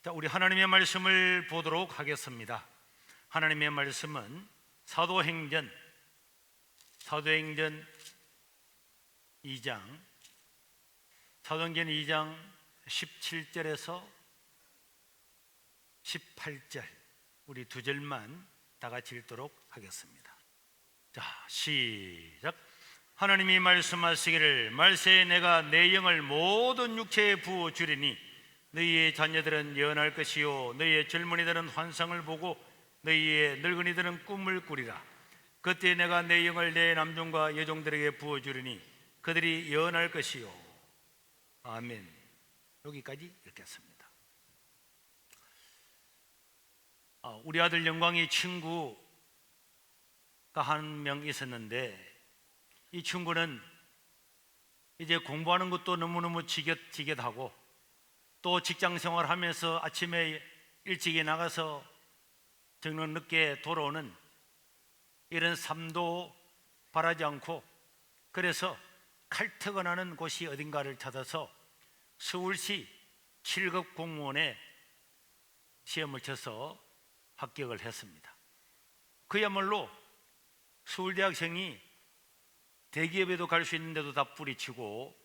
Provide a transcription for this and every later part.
자, 우리 하나님의 말씀을 보도록 하겠습니다. 하나님의 말씀은 사도행전 2장 17절에서 18절 우리 두 절만 다 같이 읽도록 하겠습니다. 자, 시작. 하나님이 말씀하시기를 말세에 내가 내 영을 모든 육체에 부어 주리니 너희의 자녀들은 예언할 것이요 너희의 젊은이들은 환상을 보고 너희의 늙은이들은 꿈을 꾸리라. 그때 내가 내 영을 내 남종과 여종들에게 부어 주리니 그들이 예언할 것이요. 아멘. 여기까지 읽겠습니다. 우리 아들 영광이 친구가 한 명 있었는데 이 친구는 이제 공부하는 것도 너무너무 지긋하고 또 직장 생활하면서 아침에 일찍이 나가서 저녁 늦게 돌아오는 이런 삶도 바라지 않고, 그래서 칼퇴근하는 곳이 어딘가를 찾아서 서울시 7급 공무원에 시험을 쳐서 합격을 했습니다. 그야말로 서울대학생이 대기업에도 갈 수 있는데도 다 뿌리치고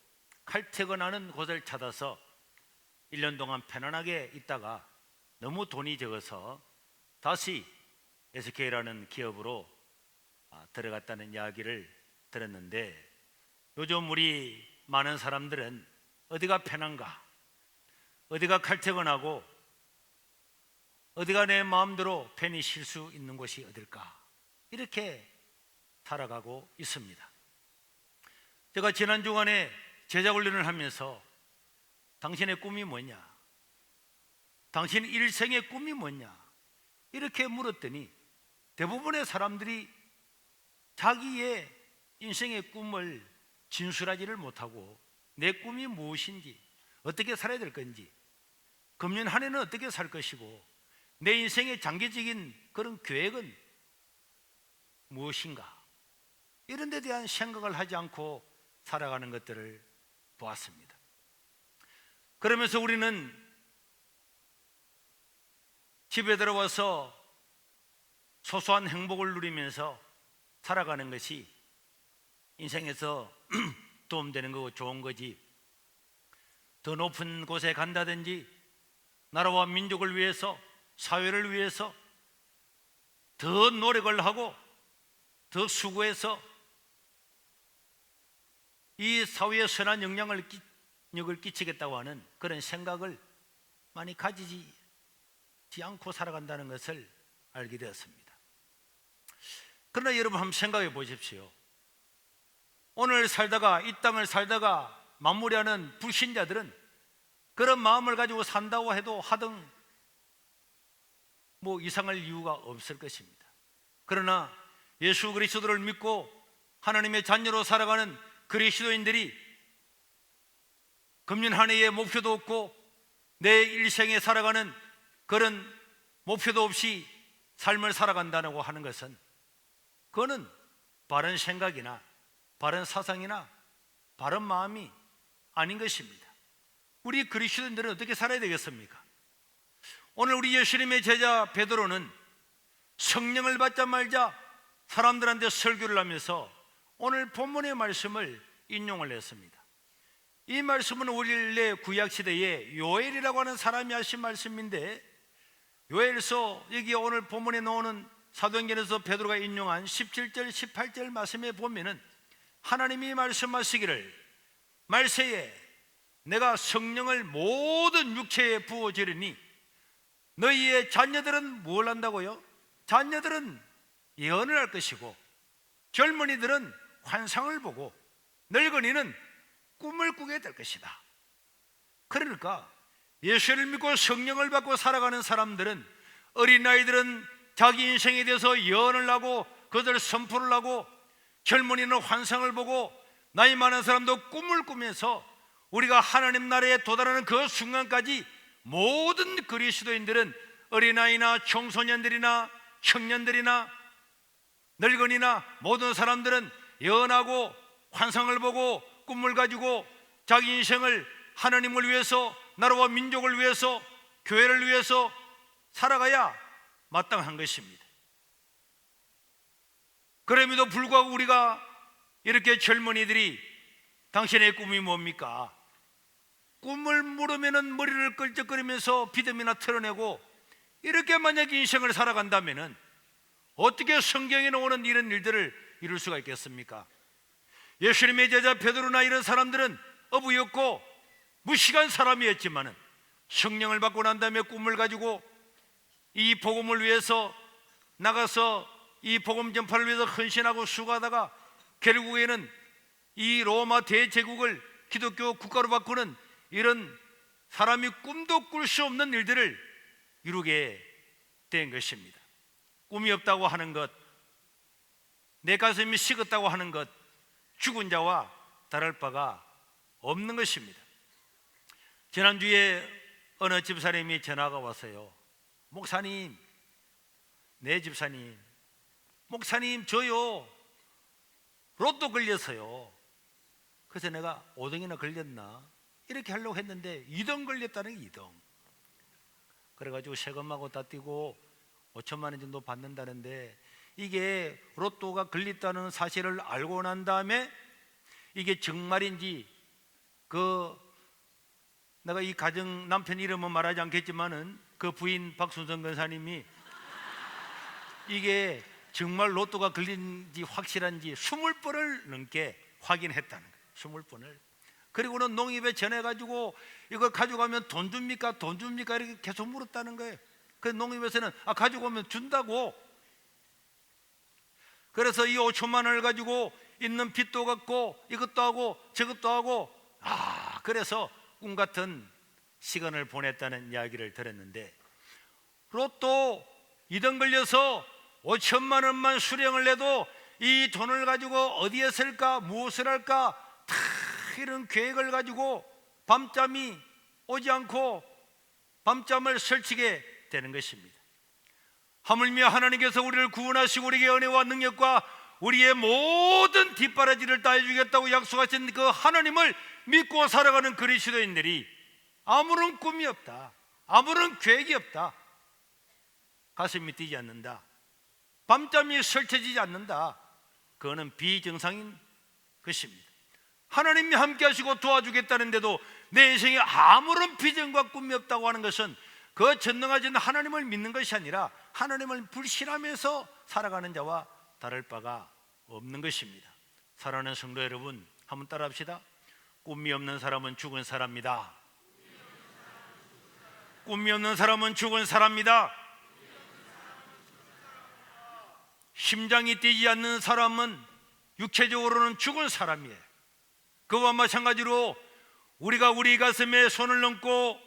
칼퇴근하는 곳을 찾아서 1년 동안 편안하게 있다가 너무 돈이 적어서 다시 SK라는 기업으로 들어갔다는 이야기를 들었는데, 요즘 우리 많은 사람들은 어디가 편한가, 어디가 칼퇴근하고 어디가 내 마음대로 편히 쉴 수 있는 곳이 어딜까, 이렇게 살아가고 있습니다. 제가 지난 주간에 제자 훈련을 하면서 당신의 꿈이 뭐냐, 당신 일생의 꿈이 뭐냐 이렇게 물었더니 대부분의 사람들이 자기의 인생의 꿈을 진술하지를 못하고 내 꿈이 무엇인지, 어떻게 살아야 될 건지, 금년 한 해는 어떻게 살 것이고 내 인생의 장기적인 그런 계획은 무엇인가, 이런 데 대한 생각을 하지 않고 살아가는 것들을 보았습니다. 그러면서 우리는 집에 들어와서 소소한 행복을 누리면서 살아가는 것이 인생에서 도움되는 거고 좋은 거지, 더 높은 곳에 간다든지 나라와 민족을 위해서, 사회를 위해서 더 노력을 하고 더 수고해서 이 사회에 선한 영향을 끼치겠다고 하는 그런 생각을 많이 가지지 않고 살아간다는 것을 알게 되었습니다. 그러나 여러분 한번 생각해 보십시오. 오늘 살다가, 이 땅을 살다가 마무리하는 불신자들은 그런 마음을 가지고 산다고 해도 하등 이상할 이유가 없을 것입니다. 그러나 예수 그리스도를 믿고 하나님의 자녀로 살아가는 그리스도인들이 금년 한 해의 목표도 없고 내 일생에 살아가는 그런 목표도 없이 삶을 살아간다고 하는 것은, 그거는 바른 생각이나 바른 사상이나 바른 마음이 아닌 것입니다. 우리 그리스도인들은 어떻게 살아야 되겠습니까? 오늘 우리 예수님의 제자 베드로는 성령을 받자마자 사람들한테 설교를 하면서 오늘 본문의 말씀을 인용을 했습니다. 이 말씀은 원래 구약시대에 요엘이라고 하는 사람이 하신 말씀인데, 요엘서 여기 오늘 본문에 나오는 사도행전에서 베드로가 인용한 17절 18절 말씀에 보면은 하나님이 말씀하시기를 말세에 내가 성령을 모든 육체에 부어주리니 너희의 자녀들은 뭘 한다고요? 자녀들은 예언을 할 것이고 젊은이들은 환상을 보고 늙은이는 꿈을 꾸게 될 것이다. 그러니까 예수를 믿고 성령을 받고 살아가는 사람들은, 어린아이들은 자기 인생에 대해서 예언을 하고 그것을 선포를 하고, 젊은이는 환상을 보고, 나이 많은 사람도 꿈을 꾸면서 우리가 하나님 나라에 도달하는 그 순간까지 모든 그리스도인들은 어린아이나 청소년들이나 청년들이나 늙은이나 모든 사람들은 예언하고 환상을 보고 꿈을 가지고 자기 인생을 하나님을 위해서, 나라와 민족을 위해서 교회를 위해서 살아가야 마땅한 것입니다. 그럼에도 불구하고 우리가 이렇게 젊은이들이 당신의 꿈이 뭡니까? 꿈을 물으면 머리를 끌적거리면서 비듬이나 털어내고 이렇게 만약 인생을 살아간다면 어떻게 성경에 나오는 이런 일들을 이룰 수가 있겠습니까? 예수님의 제자 베드로나 이런 사람들은 어부였고 무식한 사람이었지만 성령을 받고 난 다음에 꿈을 가지고 이 복음을 위해서 나가서 이 복음 전파를 위해서 헌신하고 수고하다가 결국에는 이 로마 대제국을 기독교 국가로 바꾸는 이런 사람이 꿈도 꿀 수 없는 일들을 이루게 된 것입니다. 꿈이 없다고 하는 것, 내 가슴이 식었다고 하는 것, 죽은 자와 다를 바가 없는 것입니다. 지난주에 어느 집사님이 전화가 왔어요. 목사님, 네 집사님, 목사님 저요 로또 걸렸어요. 그래서 내가 5등이나 걸렸나 이렇게 하려고 했는데 2등 걸렸다는 게 2등. 그래가지고 세금하고 다 떼고 5천만 원 정도 받는다는데, 이게 로또가 걸렸다는 사실을 알고 난 다음에 이게 정말인지, 내가 이 가정 남편 이름은 말하지 않겠지만은 그 부인 박순선 권사님이 이게 정말 로또가 걸린지 확실한지 20번을 넘게 확인했다는 거예요. 20번을. 그리고는 농협에 전해가지고 이걸 가져가면 돈 줍니까? 돈 줍니까? 이렇게 계속 물었다는 거예요. 그래서 농협에서는 가져가면 준다고. 그래서 이 5천만 원을 가지고 있는 빚도 갚고 이것도 하고 저것도 하고, 그래서 꿈같은 시간을 보냈다는 이야기를 들었는데, 로또 2등 걸려서 5천만 원만 수령을 내도 이 돈을 가지고 어디에 쓸까, 무엇을 할까, 다 이런 계획을 가지고 밤잠이 오지 않고 밤잠을 설치게 되는 것입니다. 하물며 하나님께서 우리를 구원하시고 우리에게 은혜와 능력과 우리의 모든 뒷바라지를 다 해주겠다고 약속하신 그 하나님을 믿고 살아가는 그리스도인들이 아무런 꿈이 없다, 아무런 계획이 없다, 가슴이 뛰지 않는다, 밤잠이 설쳐지지 않는다, 그거는 비정상인 것입니다. 하나님이 함께 하시고 도와주겠다는데도 내 인생에 아무런 비전과 꿈이 없다고 하는 것은 그 전능하신 하나님을 믿는 것이 아니라 하나님을 불신하면서 살아가는 자와 다를 바가 없는 것입니다. 사랑하는 성도 여러분, 한번 따라합시다. 꿈이 없는 사람은 죽은 사람이다. 꿈이 없는 사람은 죽은 사람이다. 심장이 뛰지 않는 사람은 육체적으로는 죽은 사람이에요. 그와 마찬가지로 우리가 우리 가슴에 손을 얹고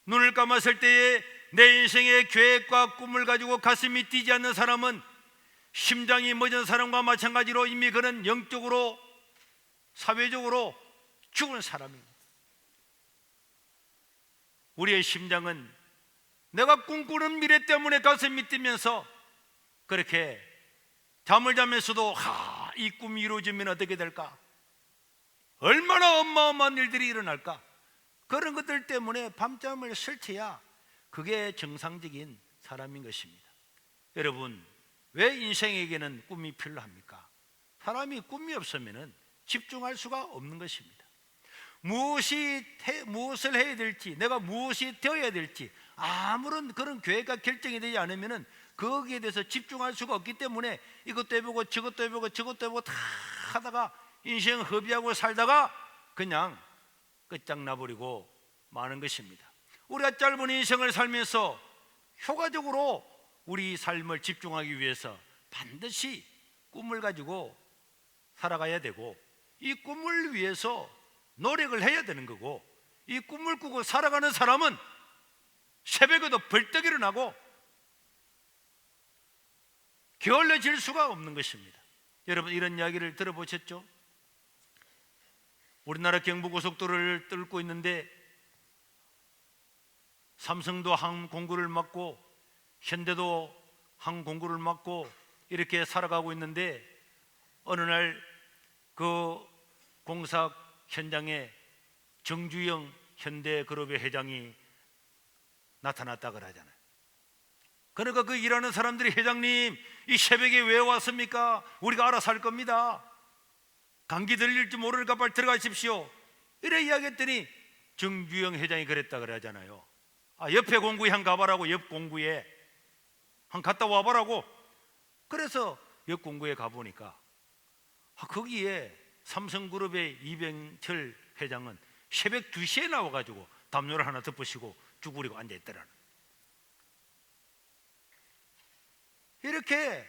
눈을 감았을 때에 내 인생의 계획과 꿈을 가지고 가슴이 뛰지 않는 사람은 심장이 멎은 사람과 마찬가지로 이미 그는 영적으로 사회적으로 죽은 사람입니다. 우리의 심장은 내가 꿈꾸는 미래 때문에 가슴이 뛰면서 그렇게 잠을 자면서도 이 꿈이 이루어지면 어떻게 될까? 얼마나 어마어마한 일들이 일어날까? 그런 것들 때문에 밤잠을 설쳐야 그게 정상적인 사람인 것입니다. 여러분, 왜 인생에게는 꿈이 필요합니까? 사람이 꿈이 없으면 집중할 수가 없는 것입니다. 무엇을 해야 될지, 내가 무엇이 되어야 될지 아무런 그런 계획과 결정이 되지 않으면 거기에 대해서 집중할 수가 없기 때문에 이것도 해보고 저것도 해보고 저것도 해보고 다 하다가 인생 허비하고 살다가 그냥 끝장나버리고 마는 것입니다. 우리가 짧은 인생을 살면서 효과적으로 우리 삶을 집중하기 위해서 반드시 꿈을 가지고 살아가야 되고, 이 꿈을 위해서 노력을 해야 되는 거고, 이 꿈을 꾸고 살아가는 사람은 새벽에도 벌떡 일어나고 게을러질 수가 없는 것입니다. 여러분, 이런 이야기를 들어보셨죠? 우리나라 경부고속도로를 뚫고 있는데 삼성도 항공구를 막고 현대도 항공구를 막고 이렇게 살아가고 있는데, 어느 날 그 공사 현장에 정주영 현대그룹의 회장이 나타났다 그러잖아요. 그러니까 그 일하는 사람들이 회장님 이 새벽에 왜 왔습니까? 우리가 알아서 할 겁니다. 감기 들릴지 모르니까 빨리 들어가십시오. 이래 이야기했더니 정규영 회장이 그랬다 그러잖아요. 옆에 공구에 한 가봐라고, 옆 공구에 한 갔다 와봐라고. 그래서 옆 공구에 가보니까 거기에 삼성그룹의 이병철 회장은 새벽 2시에 나와가지고 담요를 하나 덮으시고 쭈그리고 앉아있더라는. 이렇게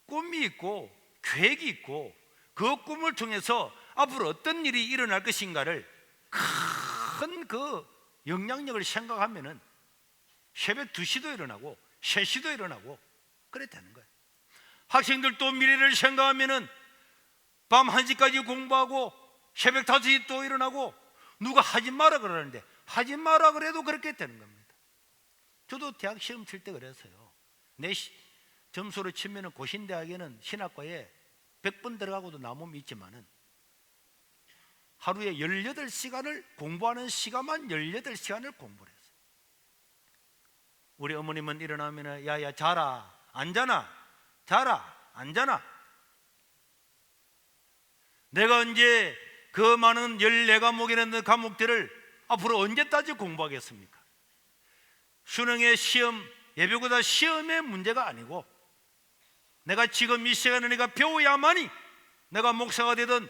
꿈이 있고 계획이 있고 그 꿈을 통해서 앞으로 어떤 일이 일어날 것인가를 큰 그 영향력을 생각하면은 새벽 2시도 일어나고 3시도 일어나고 그랬다는 거예요. 학생들도 미래를 생각하면은 밤 1시까지 공부하고 새벽 5시 또 일어나고, 누가 하지 마라 그러는데 하지 마라 그래도 그렇게 되는 겁니다. 저도 대학 시험 칠 때 그랬어요. 내 점수로 치면은 고신대학에는 신학과에 100번 들어가고도 남음이 있지만은 하루에 18시간을 공부하는 시간만 18시간을 공부를 했어요. 우리 어머님은 일어나면 야야 자라 안 자나, 자라 안 자나. 내가 언제 그 많은 14과목이라는 과목들을 앞으로 언제 따지 공부하겠습니까? 수능의 시험, 예비고사 시험의 문제가 아니고 내가 지금 이 시간에 내가 배워야만이 내가 목사가 되든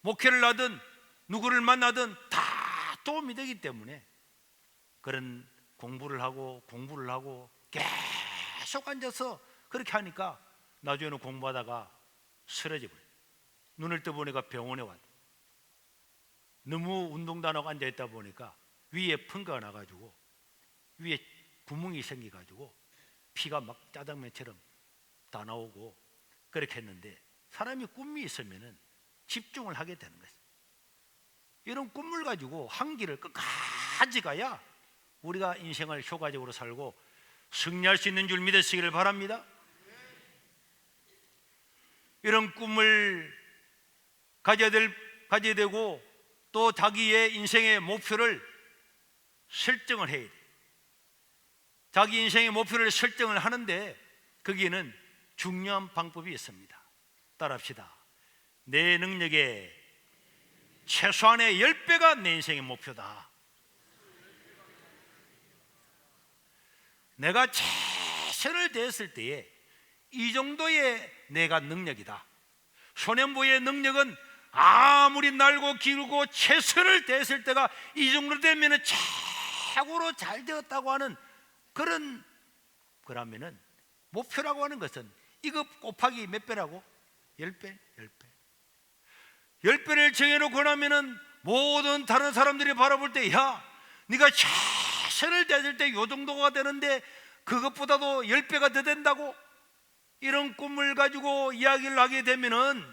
목회를 하든 누구를 만나든 다 도움이 되기 때문에 그런 공부를 하고 계속 앉아서 그렇게 하니까 나중에는 공부하다가 쓰러져 버려요. 눈을 떠보니까 병원에 왔다. 너무 운동도 안 하고 앉아있다 보니까 위에 펑가가 나가지고 위에 구멍이 생겨가지고 피가 막 짜장면처럼 다 나오고 그렇게 했는데, 사람이 꿈이 있으면은 집중을 하게 되는 거예요. 이런 꿈을 가지고 한 길을 끝까지 가야 우리가 인생을 효과적으로 살고 승리할 수 있는 줄 믿으시기를 바랍니다. 이런 꿈을 가져야 되고 또 자기의 인생의 목표를 설정을 해야 돼요. 자기 인생의 목표를 설정을 하는데 거기에는 중요한 방법이 있습니다. 따라합시다. 내 능력의 최소한의 10배가 내 인생의 목표다. 내가 최선을 다했을 때에 이 정도의 내가 능력이다. 소년보의 능력은 아무리 날고 길고 최선을 다했을 때가 이 정도 되면 최고로 잘 되었다고 하는 그러면은 목표라고 하는 것은 이거 곱하기 몇 배라고? 10배, 10배. 10배를 정해놓고 나면은 모든 다른 사람들이 바라볼 때, 야, 네가 최선을 다했을 때 이 정도가 되는데 그것보다도 10배가 더 된다고? 이런 꿈을 가지고 이야기를 하게 되면은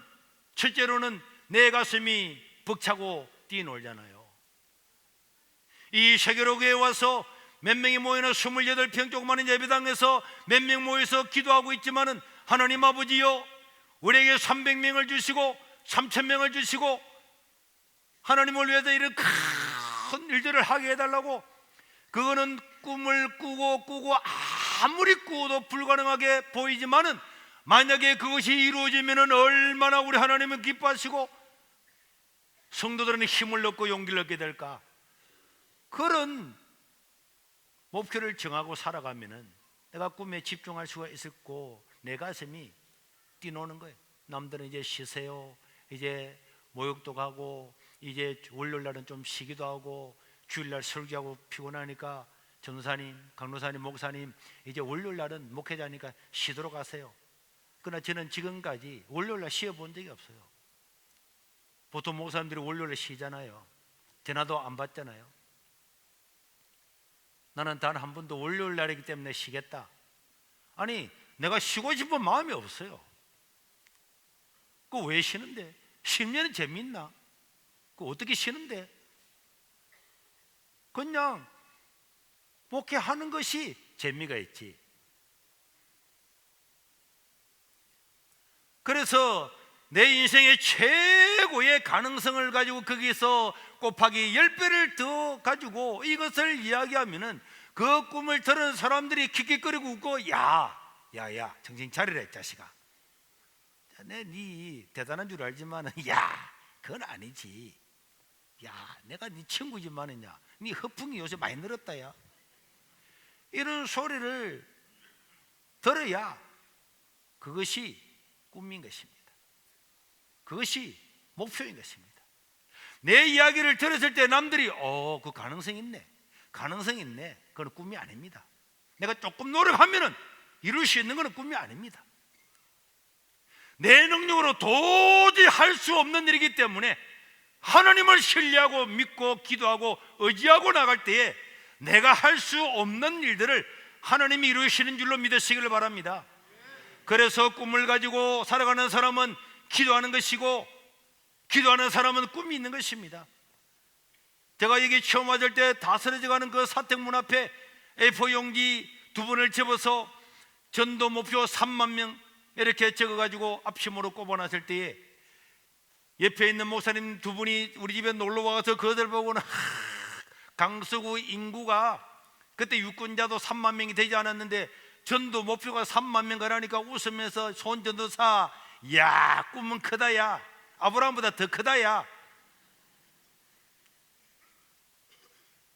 첫째로는 내 가슴이 벅차고 뛰놀잖아요. 이 세계로교회에 와서 몇 명이 모여서 28평 조그마한 예배당에서 몇 명 모여서 기도하고 있지만은 하나님 아버지요, 우리에게 300명을 주시고 3000명을 주시고 하나님을 위해서 이런 큰 일들을 하게 해달라고. 그거는 꿈을 꾸고 아무리 꾸어도 불가능하게 보이지만은 만약에 그것이 이루어지면은 얼마나 우리 하나님은 기뻐하시고 성도들은 힘을 얻고 용기를 얻게 될까. 그런 목표를 정하고 살아가면은 내가 꿈에 집중할 수가 있었고 내 가슴이 뛰노는 거예요. 남들은 이제 쉬세요, 이제 모욕도 가고 이제 월요일날은 좀 쉬기도 하고 주일날 설교하고 피곤하니까 전도사님, 강도사님, 목사님 이제 월요일날은 목회자니까 쉬도록 하세요. 그러나 저는 지금까지 월요일날 쉬어본 적이 없어요. 보통 목사님들이 월요일에 쉬잖아요. 전화도 안 받잖아요. 나는 단 한 번도 월요일날이기 때문에 쉬겠다, 아니 내가 쉬고 싶은 마음이 없어요. 그거 왜 쉬는데? 쉬면 재밌나? 그거 어떻게 쉬는데? 그냥 목회하는 것이 재미가 있지. 그래서 내 인생의 최고의 가능성을 가지고 거기서 곱하기 10배를 더 가지고 이것을 이야기하면은 그 꿈을 들은 사람들이 킥킥거리고 웃고 야야야 정신 차리라 이 자식아. 네 대단한 줄 알지만은 야 그건 아니지. 야 내가 네 친구지만은 네 허풍이 요새 많이 늘었다 야. 이런 소리를 들어야 그것이 꿈인 것입니다. 그것이 목표인 것입니다. 내 이야기를 들었을 때 남들이 그 가능성 있네, 가능성 있네. 그건 꿈이 아닙니다. 내가 조금 노력하면은 이룰 수 있는 것은 꿈이 아닙니다. 내 능력으로 도저히 할 수 없는 일이기 때문에 하나님을 신뢰하고 믿고 기도하고 의지하고 나갈 때에 내가 할 수 없는 일들을 하나님이 이루시는 줄로 믿으시기를 바랍니다. 그래서 꿈을 가지고 살아가는 사람은 기도하는 것이고 기도하는 사람은 꿈이 있는 것입니다. 제가 여기 처음 왔을 때 다 쓰러져가는 그 사택문 앞에 A4 용지 2번을 접어서 전도 목표 3만 명 이렇게 적어가지고 앞심으로 꼽아놨을 때에 옆에 있는 목사님 2분이 우리 집에 놀러와서 그들 보고는 강서구 인구가 그때 유권자도 3만 명이 되지 않았는데 전도 목표가 3만 명 가라니까 웃으면서 손전도사 야 꿈은 크다 야 아브라함보다 더 크다 야.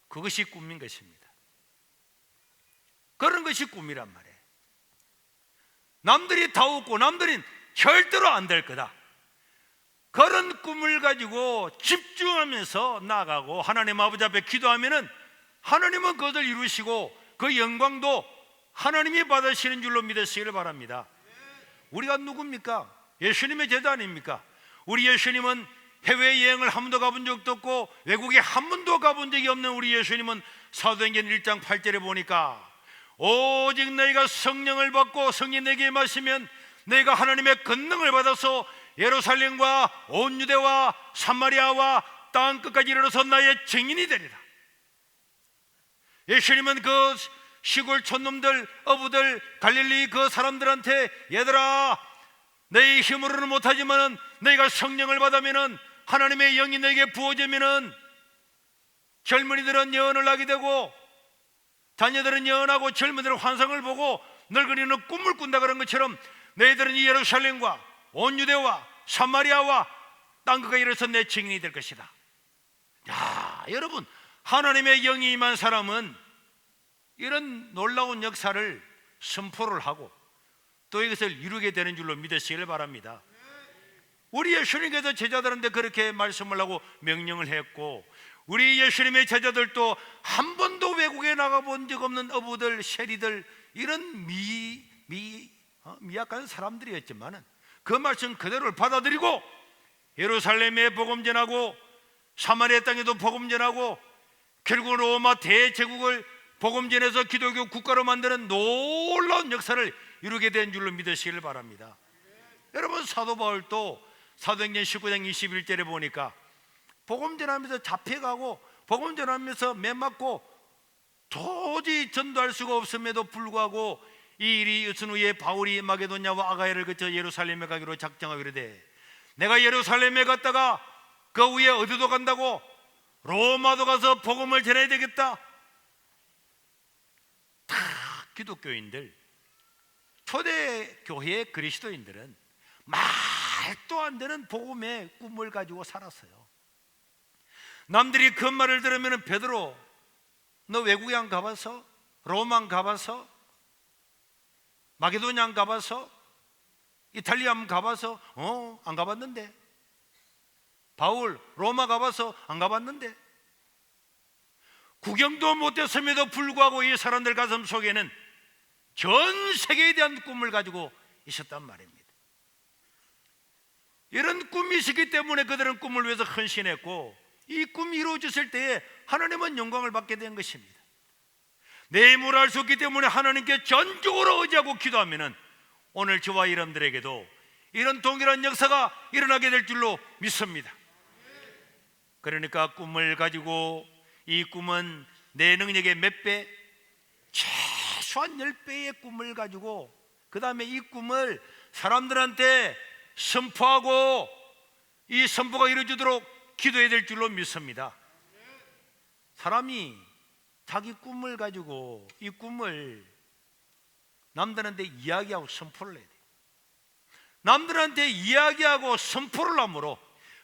그것이 꿈인 것입니다. 그런 것이 꿈이란 말이에요. 남들이 다 웃고 남들은 절대로 안 될 거다. 그런 꿈을 가지고 집중하면서 나가고 하나님 아버지 앞에 기도하면은 하나님은 그것을 이루시고 그 영광도 하나님이 받으시는 줄로 믿으시기를 바랍니다. 우리가 누굽니까? 예수님의 제자 아닙니까? 우리 예수님은 해외여행을 한 번도 가본 적도 없고 외국에 한 번도 가본 적이 없는 우리 예수님은 사도행전 1장 8절에 보니까 오직 너희가 성령을 받고 성령 내게 임하시면 너희가 하나님의 권능을 받아서 예루살렘과 온 유대와 사마리아와 땅 끝까지 이르러서 나의 증인이 되리라. 예수님은 그 시골 촌놈들 어부들 갈릴리 그 사람들한테 얘들아 너희 힘으로는 못하지만은 너희가 성령을 받으면은 하나님의 영이 너에게 부어지면은 젊은이들은 예언을 하게 되고 자녀들은 예언하고 젊은이들은 환상을 보고 늙은이는 꿈을 꾼다 그런 것처럼 너희들은 이 예루살렘과 온 유대와 사마리아와 땅끝까지 이르러서 내 증인이 될 것이다. 야, 여러분 하나님의 영이 임한 사람은 이런 놀라운 역사를 선포를 하고 또 이것을 이루게 되는 줄로 믿으시길 바랍니다. 우리 예수님께서 제자들한테 그렇게 말씀을 하고 명령을 했고 우리 예수님의 제자들도 한 번도 외국에 나가본 적 없는 어부들, 세리들 이런 미약한 사람들이었지만은 그 말씀 그대로를 받아들이고 예루살렘에 복음 전하고 사마리아 땅에도 복음 전하고 결국 로마 대제국을 복음 전해서 기독교 국가로 만드는 놀라운 역사를 이루게 된 줄로 믿으시길 바랍니다. 여러분 사도 바울도 사도행전 19장 21절에 보니까 복음 전하면서 잡혀가고 복음 전하면서 매 맞고 도저히 전도할 수가 없음에도 불구하고 이 일이 있은 후에 바울이 마게도냐와 아가야를 거쳐 예루살렘에 가기로 작정하기로 이르되 내가 예루살렘에 갔다가 그 후에 어디도 간다고 로마도 가서 복음을 전해야 되겠다. 다 기독교인들 초대교회의 그리스도인들은 말도 안 되는 복음의 꿈을 가지고 살았어요. 남들이 그 말을 들으면 베드로 너 외국에 안 가봐서? 로마 안 가봐서? 마게도냐 안 가봐서? 이탈리아 안 가봐서? 안 가봤는데. 바울 로마 가봐서? 안 가봤는데. 구경도 못했음에도 불구하고 이 사람들 가슴 속에는 전 세계에 대한 꿈을 가지고 있었단 말입니다. 이런 꿈이 있었기 때문에 그들은 꿈을 위해서 헌신했고 이 꿈이 이루어졌을 때에 하나님은 영광을 받게 된 것입니다. 내 힘으로 할 수 없기 때문에 하나님께 전적으로 의지하고 기도하면은 오늘 저와 여러분들에게도 이런 동일한 역사가 일어나게 될 줄로 믿습니다. 그러니까 꿈을 가지고 이 꿈은 내 능력의 몇 배? 최소한 10배의 꿈을 가지고 그 다음에 이 꿈을 사람들한테 선포하고 이 선포가 이루어지도록 기도해야 될 줄로 믿습니다. 사람이 자기 꿈을 가지고 이 꿈을 남들한테 이야기하고 선포를 해야 돼요. 남들한테 이야기하고 선포를 함으로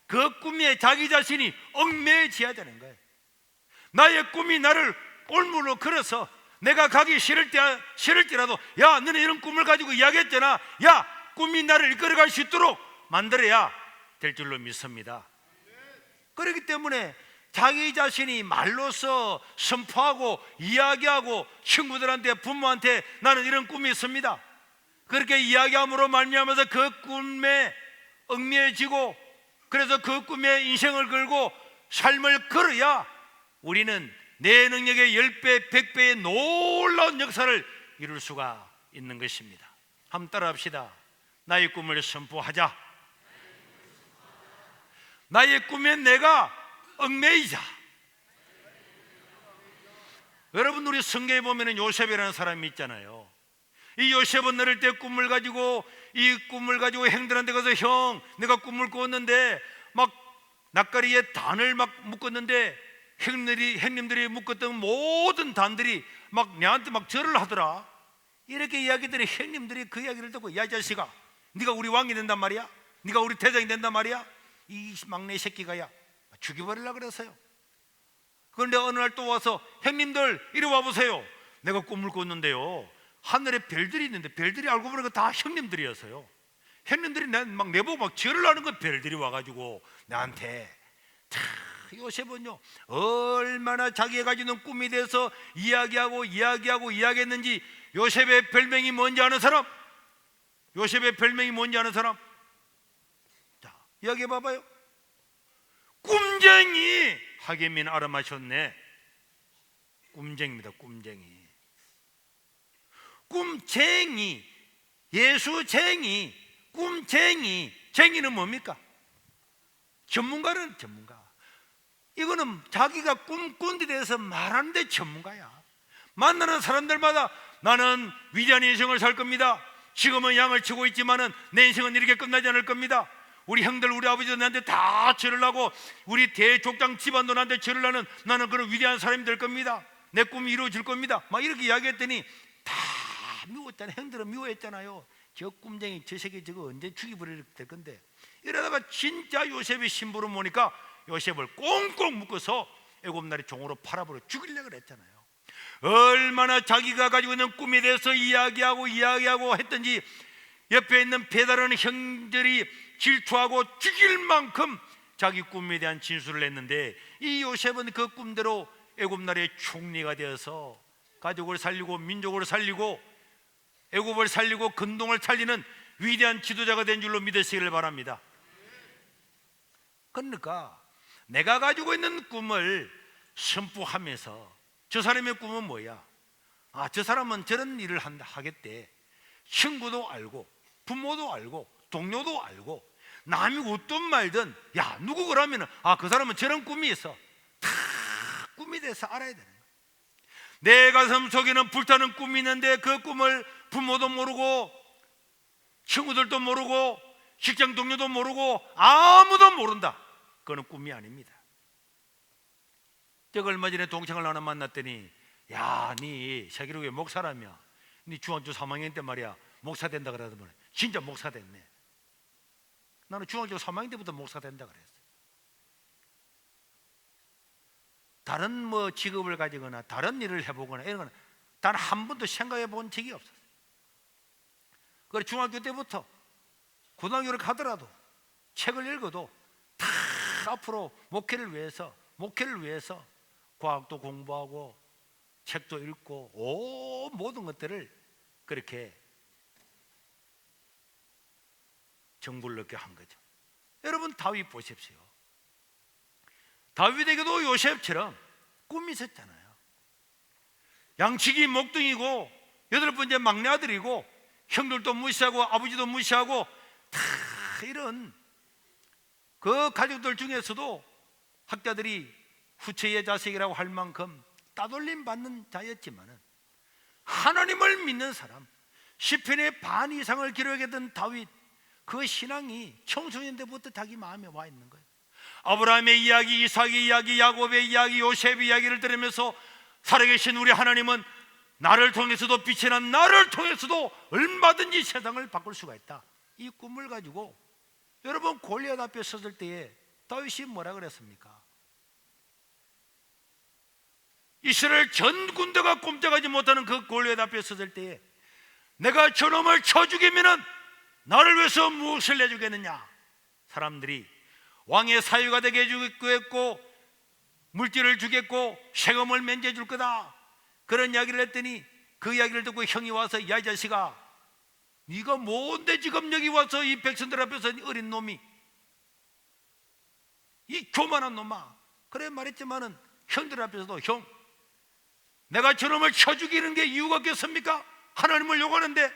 그 꿈에 자기 자신이 얽매여져야 되는 거예요. 나의 꿈이 나를 꼴물로 걸어서 내가 가기 싫을지라도 야, 너는 이런 꿈을 가지고 이야기했잖아. 야, 꿈이 나를 이끌어갈 수 있도록 만들어야 될 줄로 믿습니다. 그렇기 때문에 자기 자신이 말로서 선포하고 이야기하고 친구들한테 부모한테 나는 이런 꿈이 있습니다. 그렇게 이야기함으로 말미암아서 그 꿈에 얽매여지고 그래서 그 꿈에 인생을 걸고 삶을 걸어야 우리는 내 능력의 10배, 100배의 놀라운 역사를 이룰 수가 있는 것입니다. 한번 따라 합시다. 나의 꿈을 선포하자. 나의 꿈에 내가 얽매이자. 여러분, 우리 성경에 보면 요셉이라는 사람이 있잖아요. 이 요셉은 어릴 때 꿈을 가지고 이 꿈을 가지고 형들한테 가서 형, 내가 꿈을 꾸었는데 막 낯가리에 단을 막 묶었는데 형님들이 묶었던 모든 단들이 막 내한테 막 절을 하더라. 이렇게 이야기들이 형님들이 그 이야기를 듣고 야, 이 자식아, 네가 우리 왕이 된단 말이야? 네가 우리 대장이 된단 말이야? 이 막내 새끼가 야 죽여버리려고 그랬어요. 그런데 어느 날 또 와서 형님들 이리 와보세요. 내가 꿈을 꿨는데요, 하늘에 별들이 있는데 별들이 알고 보니까 다 형님들이었어요. 형님들이 막 내보고 막 절을 하는 건 별들이 와가지고 나한테. 자, 요셉은요 얼마나 자기가 가지고 있는 꿈에 대해서 이야기했는지. 요셉의 별명이 뭔지 아는 사람? 요셉의 별명이 뭔지 아는 사람? 자, 이야기해 봐봐요. 꿈쟁이. 하계민 알아마셨네. 꿈쟁이입니다. 꿈쟁이. 꿈쟁이, 예수쟁이, 꿈쟁이. 쟁이는 뭡니까? 전문가는 전문가. 이거는 자기가 꿈꾼 데 대해서 말하는 데 전문가야. 만나는 사람들마다 나는 위대한 인생을 살 겁니다. 지금은 양을 치고 있지만은 내 인생은 이렇게 끝나지 않을 겁니다. 우리 형들, 우리 아버지도 나한테 다 절을 하고 우리 대족장 집안도 나한테 절을 하는 나는 그런 위대한 사람이 될 겁니다. 내 꿈이 이루어질 겁니다. 막 이렇게 이야기했더니 다 미웠잖아요. 형들은 미워했잖아요. 저 꿈쟁이, 저 새끼 저거 언제 죽이버릴 될 건데. 이러다가 진짜 요셉의 신부를 보니까 요셉을 꽁꽁 묶어서 애굽나라의 종으로 팔아버려 죽이려고 했잖아요. 얼마나 자기가 가지고 있는 꿈에 대해서 이야기하고 했던지 옆에 있는 배다른 형들이 질투하고 죽일 만큼 자기 꿈에 대한 진술을 했는데, 이 요셉은 그 꿈대로 애굽나라의 총리가 되어서 가족을 살리고 민족을 살리고 애굽을 살리고 근동을 살리는 위대한 지도자가 된 줄로 믿으시기를 바랍니다. 그러니까 내가 가지고 있는 꿈을 선포하면서 저 사람의 꿈은 뭐야? 아, 저 사람은 저런 일을 하겠대. 친구도 알고 부모도 알고 동료도 알고 남이 웃든 말든 야 누구 그러면 아, 그 사람은 저런 꿈이 있어. 다 꿈에 대해서 알아야 되는 거야. 내 가슴 속에는 불타는 꿈이 있는데 그 꿈을 부모도 모르고 친구들도 모르고 직장 동료도 모르고 아무도 모른다. 그거는 꿈이 아닙니다. 제가 얼마 전에 동창을 하나 만났더니 야, 니 세계로의 목사라며 니 중학교 3학년 때 말이야 목사 된다 그러더만 진짜 목사 됐네. 나는 중학교 3학년 때부터 목사 된다 그랬어. 다른 뭐 직업을 가지거나 다른 일을 해보거나 이런 건 단 한 번도 생각해 본 적이 없었어요. 그래 중학교 때부터 고등학교를 가더라도 책을 읽어도 다 앞으로 목회를 위해서 과학도 공부하고 책도 읽고 모든 것들을 그렇게 정보를 얻게 한 거죠. 여러분 다윗 보십시오. 다윗에게도 요셉처럼 꿈이 있었잖아요. 양치기 목둥이고 8번째 막내 아들이고 형들도 무시하고 아버지도 무시하고 다 이런 그 가족들 중에서도 학자들이 후처의 자식이라고 할 만큼 따돌림 받는 자였지만은 하나님을 믿는 사람, 시편의 반 이상을 기록했던 다윗, 그 신앙이 청소년 때부터 자기 마음에 와 있는 거예요. 아브라함의 이야기, 이삭의 이야기, 야곱의 이야기, 요셉의 이야기를 들으면서 살아계신 우리 하나님은 나를 통해서도, 빛이 난 나를 통해서도 얼마든지 세상을 바꿀 수가 있다. 이 꿈을 가지고 여러분 골리앗 앞에 섰을 때에 다윗이 뭐라 그랬습니까? 이스라엘 전 군대가 꼼짝하지 못하는 그 골리앗 앞에 섰을 때에 내가 저놈을 쳐 죽이면은 나를 위해서 무엇을 내주겠느냐? 사람들이 왕의 사유가 되게 해주겠고 물질을 주겠고 세금을 면제해 줄 거다, 그런 이야기를 했더니 그 이야기를 듣고 형이 와서 야 이 자식아, 네가 뭔데 지금 여기 와서 이 백성들 앞에서 어린 놈이, 이 교만한 놈아, 그래 말했지만은 형들 앞에서도 형, 내가 저놈을 쳐 죽이는 게 이유가 있겠습니까? 하나님을 욕하는데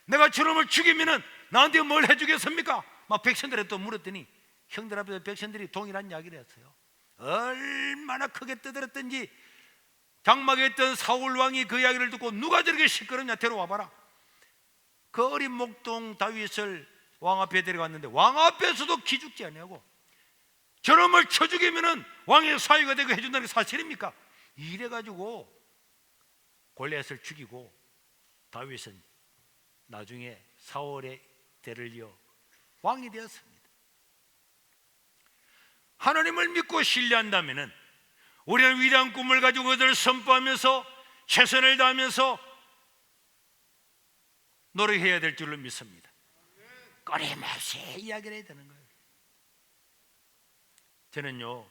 내가 저놈을 죽이면은 나한테 뭘 해주겠습니까? 막 백성들에 또 물었더니 형들 앞에서 백성들이 동일한 이야기를 했어요. 얼마나 크게 떠들었던지 장막에 있던 사울 왕이 그 이야기를 듣고 누가 저렇게 시끄럽냐, 데려와봐라. 그 어린 목동 다윗을 왕 앞에 데려갔는데 왕 앞에서도 기죽지 아니하고 저놈을 쳐 죽이면은 왕의 사위가 되고 해준다는 게 사실입니까? 이래가지고 골리앗을 죽이고 다윗은 나중에 사울의 대를 이어 왕이 되었습니다. 하나님을 믿고 신뢰한다면은 우리는 위대한 꿈을 가지고 그들을 선포하면서 최선을 다하면서 노력해야 될 줄을 믿습니다. 끊임없이 이야기를 해야 되는 거예요. 저는요,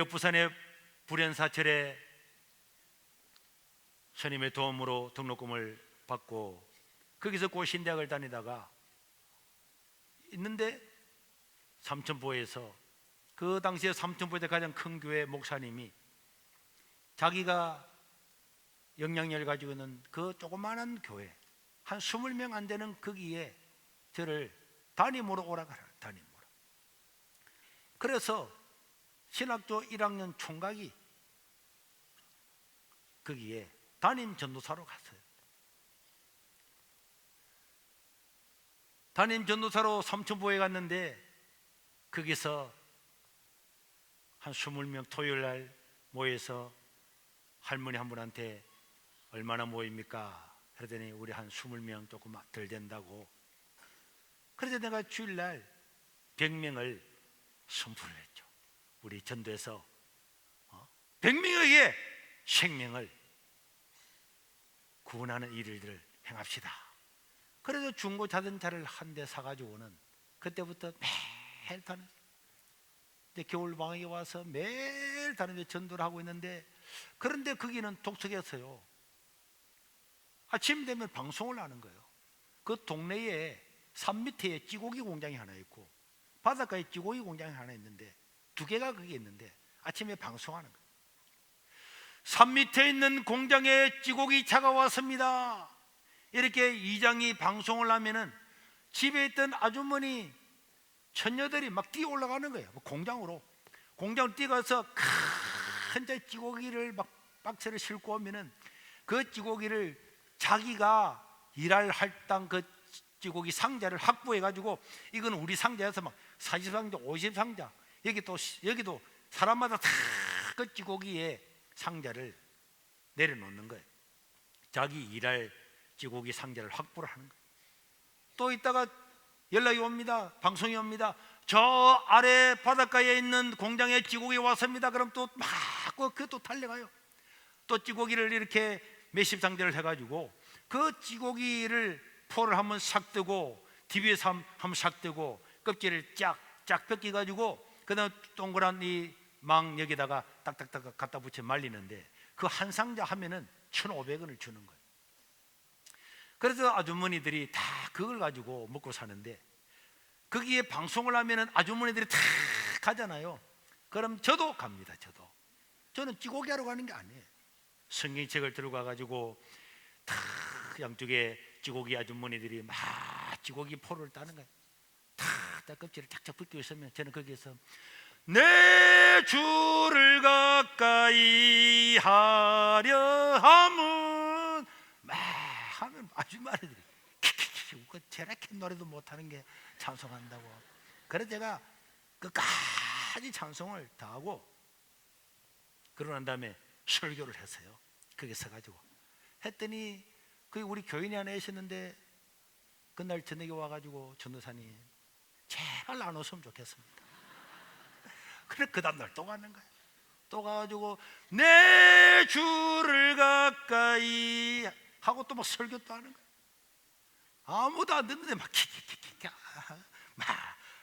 부산의 불연사철에 스님의 도움으로 등록금을 받고 거기서 고신대학을 다니다가 있는데 삼천포에서, 그 당시에 삼천포에 가장 큰 교회 목사님이 자기가 영향력을 가지고 있는 그 조그마한 교회 한 20명 안 되는 거기에 저를 담임으로 오라고 하라, 담임으로. 그래서 신학교 1학년 총각이 거기에 담임 전도사로 갔어요. 담임 전도사로 삼천포에 갔는데 거기서 한 20명 토요일 날 모여서 할머니 한 분한테 얼마나 모입니까? 그러더니 우리 한 20명 조금 덜 된다고. 그래서 내가 주일날 100명을 선포를 했죠. 우리 전도에서 100명에게 생명을 구원하는 일들을 행합시다. 그래서 중고 자동차를 한 대 사가지고는 그때부터 매일 다녔어요. 이제 겨울 방학에 와서 매일 다니면서 전도를 하고 있는데, 그런데 거기는 독특했어요. 아침 되면 방송을 하는 거예요. 그 동네에 산 밑에 찌고기 공장이 하나 있고 바닷가에 찌고기 공장이 하나 있는데 두 개가 거기 있는데 아침에 방송하는 거예요. 산 밑에 있는 공장에 찌고기 차가 왔습니다. 이렇게 이장이 방송을 하면은 집에 있던 아주머니 처녀들이 막 뛰어 올라가는 거예요. 공장으로 뛰어가서 큰 찌고기를 막 박스를 싣고 오면은 그 찌고기를 자기가 일할 할당 그 찌고기 상자를 확보해 가지고, 이건 우리 상자에서 막 40상자 50상자, 여기도 사람마다 다 그 찌고기에 상자를 내려놓는 거예요. 자기 일할 찌고기 상자를 확보를 하는 거예요. 또 있다가 연락이 옵니다. 방송이 옵니다. 저 아래 바닷가에 있는 공장에 찌고기 왔습니다. 그럼 또 막 그것도 달려가요. 또 찌고기를 이렇게 몇십 상자를 해가지고 그 찌고기를 포를 한번 싹 뜨고 TV에서 한번 싹 뜨고 껍질을 쫙 벗겨가지고 그다음 동그란 이 망 여기다가 딱딱딱 갖다 붙여 말리는데 그 한 상자 하면은 1,500원을 주는 거예요. 그래서 아주머니들이 다 그걸 가지고 먹고 사는데, 거기에 방송을 하면은 아주머니들이 다 가잖아요. 그럼 저도 갑니다. 저는 찌고기 하러 가는 게 아니에요. 성경책을 들고 가가지고 다 양쪽에 찌고기 아주머니들이 막 찌고기 포를 따는 거예요. 다 껍질을 착착 벗기고 있으면 저는 거기에서 내 주를 가까이 하려 함은 막 하면 아주머니들이 킥킥킥 그 저렇게 노래도 못하는 게 찬송한다고. 그래서 제가 끝까지 찬송을 다 하고 그러고 난 다음에 설교를 했어요. 거기 서가지고 했더니 그 우리 교인이 하나 계셨는데 그날 저녁에 와가지고 전도사님 제발 안 오셨으면 좋겠습니다. 그래 그 다음날 또 가는 거예요. 또 가가지고 내 주를 가까이 하고 또 막 설교 또 하는 거예요. 아무도 안 듣는데 막 키키키키 막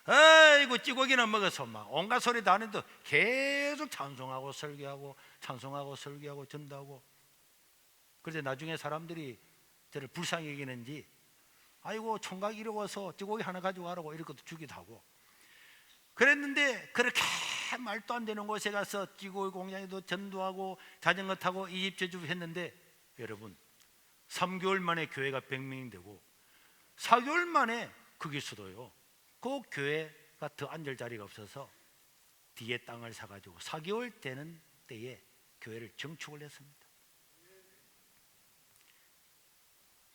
아이고 찌고기나 먹어서 막 온갖 소리 다 하는데 계속 찬송하고 설교하고 찬송하고 설교하고 전도하고. 그래서 나중에 사람들이 저를 불쌍히 여기는지 아이고 총각 이러고서 찌고기 하나 가지고 가라고 이렇게 주기도 하고 그랬는데 그렇게 말도 안 되는 곳에 가서 찌고기 공장에도 전도하고 자전거 타고 이 집 저 집 했는데 여러분 3개월 만에 교회가 100명이 되고 4개월 만에 거기서도요 그 교회가 더 앉을 자리가 없어서 뒤에 땅을 사가지고 4개월 되는 때에 교회를 증축을 했습니다.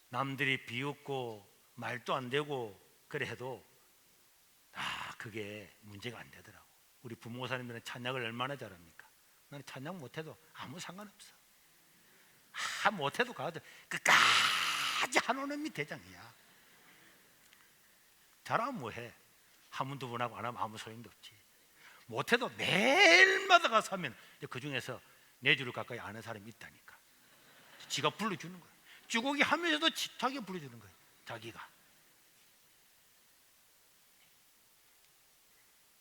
남들이 비웃고 말도 안 되고 그래 해도 그게 문제가 안 되더라고. 우리 부모사님들은 찬양을 얼마나 잘합니까? 나는 찬양 못해도 아무 상관없어. 못해도 가도 끝까지 하는 놈이 대장이야. 잘하면 뭐해? 한 번 두 번 하고 안 하면 아무 소용도 없지. 못해도 매일마다 가서 하면 그 중에서 내 주를 가까이 아는 사람이 있다니까. 지가 불러주는 거야. 쭈고기 하면서도 자기가 불러주는 거야. 자기가.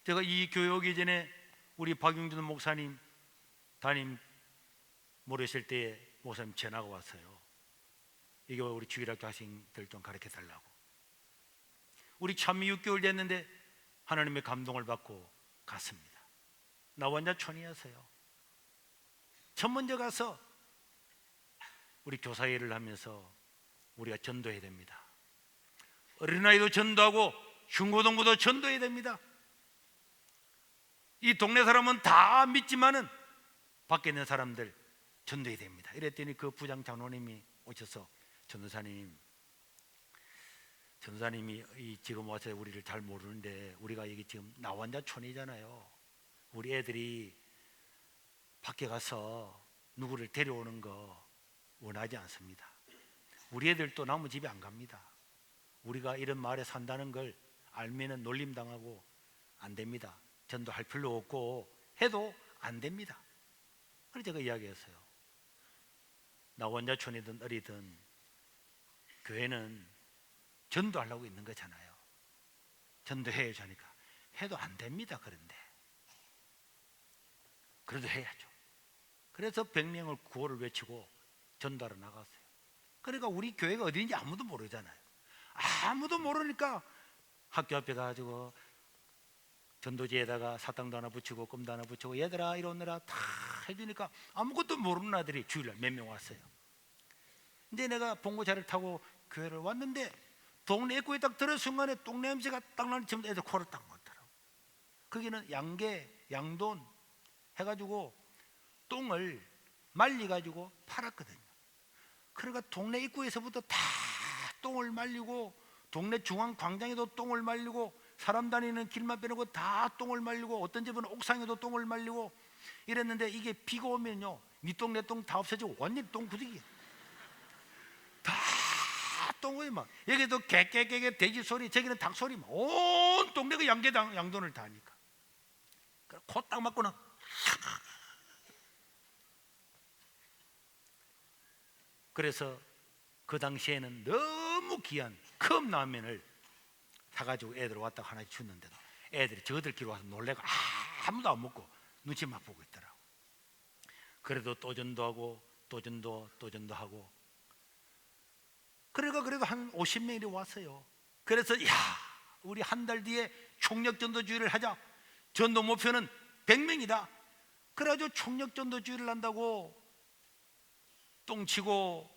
제가 이 교회 오기 전에 우리 박용준 목사님 담임 모르실 때에 목사님 전화가 왔어요. 이게 우리 주일학교 학생들 좀 가르쳐 달라고. 우리 참미 6개월 됐는데 하나님의 감동을 받고 갔습니다. 나 혼자 촌이었어요. 첫 먼저 가서 우리 교사 일을 하면서 우리가 전도해야 됩니다. 어린아이도 전도하고 중고등부도 전도해야 됩니다. 이 동네 사람은 다 믿지만은 밖에 있는 사람들 전도해야 됩니다. 이랬더니 그 부장 장로님이 오셔서 전도사님이 지금 와서 우리를 잘 모르는데 우리가 여기 지금 나원자촌이잖아요. 우리 애들이 밖에 가서 누구를 데려오는 거 원하지 않습니다. 우리 애들도 남의 집에 안 갑니다. 우리가 이런 마을에 산다는 걸 알면은 놀림당하고 안 됩니다. 전도할 필요 없고 해도 안 됩니다. 그래서 제가 이야기했어요. 나원자촌이든 어리든 교회는 전도하려고 있는 거잖아요. 전도해야죠 하니까 해도 안 됩니다. 그런데 그래도 해야죠. 그래서 100명을 구호를 외치고 전도하러 나갔어요. 그러니까 우리 교회가 어디인지 아무도 모르잖아요. 아무도 모르니까 학교 앞에 가가지고 전도지에다가 사탕도 하나 붙이고 껌도 하나 붙이고 얘들아 이리 오느라 다 해주니까 아무것도 모르는 아들이 주일날 몇 명 왔어요. 근데 내가 봉고차를 타고 교회를 왔는데 동네 입구에 딱 들어선 순간에 똥 냄새가 딱 나는 지금 애들 코를 딱 막더라고. 거기는 양돈 해가지고 똥을 말려가지고 팔았거든요. 그러니까 동네 입구에서부터 다 똥을 말리고 동네 중앙 광장에도 똥을 말리고 사람 다니는 길만 빼놓고 다 똥을 말리고 어떤 집은 옥상에도 똥을 말리고 이랬는데 이게 비가 오면요 니 똥 내 똥 다 없어지고 완전히 똥구덩이 다 똥이 막 여기도 개개개개 돼지 소리 저기는 닭 소리 막 온 동네가 양돈을 다 하니까 코 딱 맞고는 그래서 그 당시에는 너무 귀한 컵라면을 사가지고 애들 왔다가 하나 줬는데도 애들이 저들끼리 와서 놀래고 아무도 안 먹고 눈치만 보고 있더라고. 그래도 또 전도하고 또 전도하고 그러니까 그래도 한 50명이 왔어요. 그래서 우리 한 달 뒤에 총력전도주의를 하자. 전도 목표는 100명이다. 그래가지고 총력전도주의를 한다고 똥치고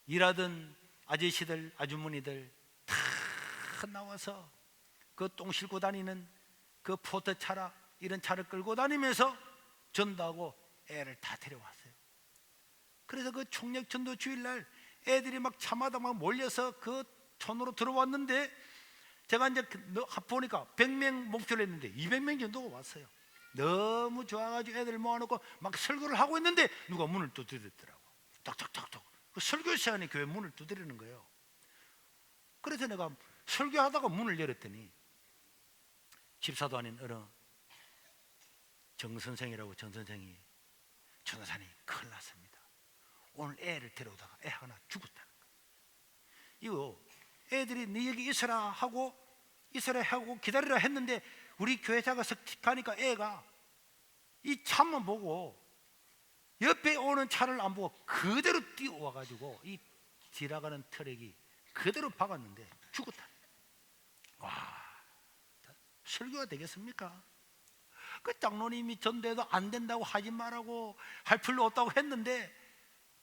일하던 아저씨들 아주머니들 다 나와서 그 똥 싣고 다니는 그 포터차라 이런 차를 끌고 다니면서 전도하고 애를 다 데려왔어요. 그래서 그 총력전도 주일날 애들이 막 차마다 막 몰려서 그 촌으로 들어왔는데 제가 이제 보니까 100명 목표를 했는데 200명 정도가 왔어요. 너무 좋아가지고 애들 모아놓고 막 설교를 하고 있는데 누가 문을 두드렸더라고. 탁탁탁탁. 그 설교 시간에 교회 문을 두드리는 거예요. 그래서 내가 설교하다가 문을 열었더니 집사도 아닌 어느 정 선생이라고, 정 선생이, 전도사님 큰일 났습니다. 오늘 애를 데려오다가 애 하나 죽었다는 거예요. 이거 애들이 네 여기 있어라 하고 기다리라 했는데 우리 교회 가니까 애가 이 차만 보고 옆에 오는 차를 안 보고 그대로 뛰어와가지고 이 지나가는 트럭이 그대로 박았는데 죽었다. 와, 설교가 되겠습니까? 그 장로님이 전도해도 안 된다고 하지 말라고 할 필요 없다고 했는데